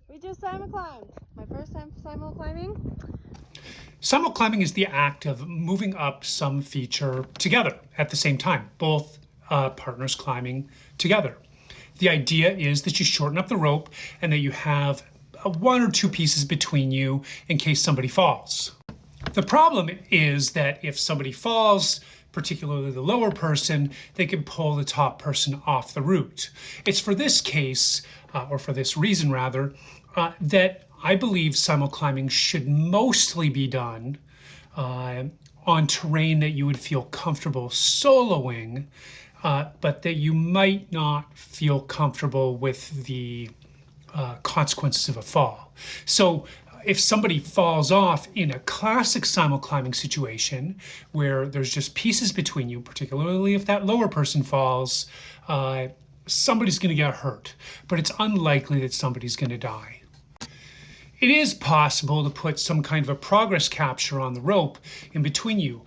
We just simul-climbed. My first time simul-climbing. Simul-climbing is the act of moving up some feature together at the same time, both partners climbing together. The idea is that you shorten up the rope and that you have one or two pieces between you in case somebody falls. The problem is that if somebody falls, particularly the lower person, they can pull the top person off the route. It's for this case, or for this reason rather, that I believe simul-climbing should mostly be done on terrain that you would feel comfortable soloing, but that you might not feel comfortable with the consequences of a fall. So if somebody falls off in a classic simul-climbing situation where there's just pieces between you, particularly if that lower person falls, somebody's going to get hurt, but it's unlikely that somebody's going to die. It is possible to put some kind of a progress capture on the rope in between you,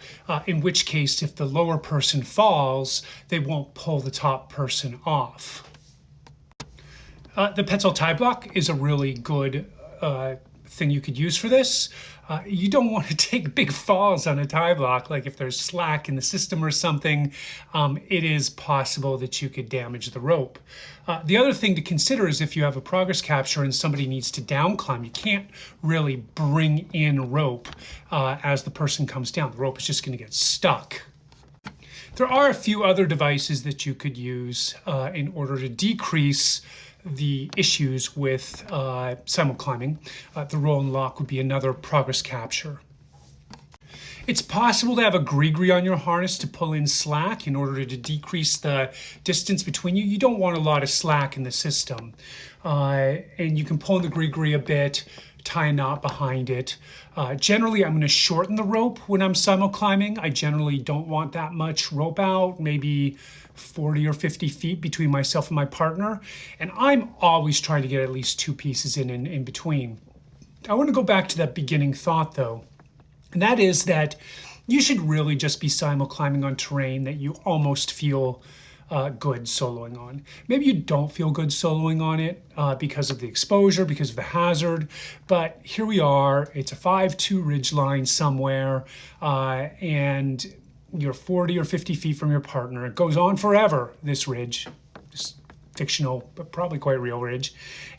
in which case if the lower person falls, they won't pull the top person off. The pencil tie block is a really good thing you could use for this. You don't want to take big falls on a tie block, like if there's slack in the system or something, it is possible that you could damage the rope. The other thing to consider is if you have a progress capture and somebody needs to down climb, you can't really bring in rope as the person comes down. The rope is just going to get stuck. There are a few other devices that you could use in order to decrease the issues with simul-climbing. The roll and lock would be another progress capture. It's possible to have a gree-gree on your harness to pull in slack in order to decrease the distance between you. You don't want a lot of slack in the system. And you can pull in the gree-gree a bit, tie a knot behind it. Generally, I'm going to shorten the rope when I'm simul-climbing. I generally don't want that much rope out, maybe 40 or 50 feet between myself and my partner. And I'm always trying to get at least two pieces in between. I want to go back to that beginning thought though, and that is that you should really just be simul-climbing on terrain that you almost feel good soloing on. Maybe you don't feel good soloing on it because of the exposure, because of the hazard, but here we are, it's a 5-2 ridge line somewhere, and you're 40 or 50 feet from your partner. It goes on forever, this ridge, this fictional, but probably quite real ridge.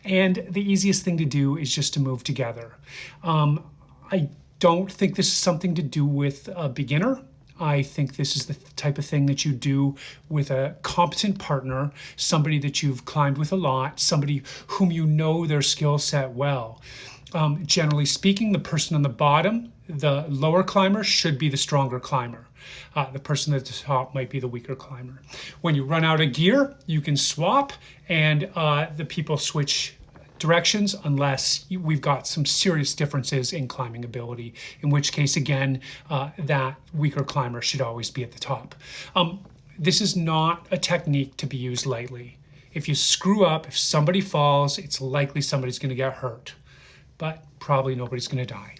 And the easiest thing to do is just to move together. I don't think this is something to do with a beginner. I think this is the type of thing that you do with a competent partner, somebody that you've climbed with a lot, somebody whom you know their skill set well. Generally speaking, the person on the bottom, the lower climber, should be the stronger climber. The person at the top might be the weaker climber. When you run out of gear, you can swap and the people switch directions unless we've got some serious differences in climbing ability, in which case, again, that weaker climber should always be at the top. This is not a technique to be used lightly. If you screw up, if somebody falls, it's likely somebody's going to get hurt, but probably nobody's going to die.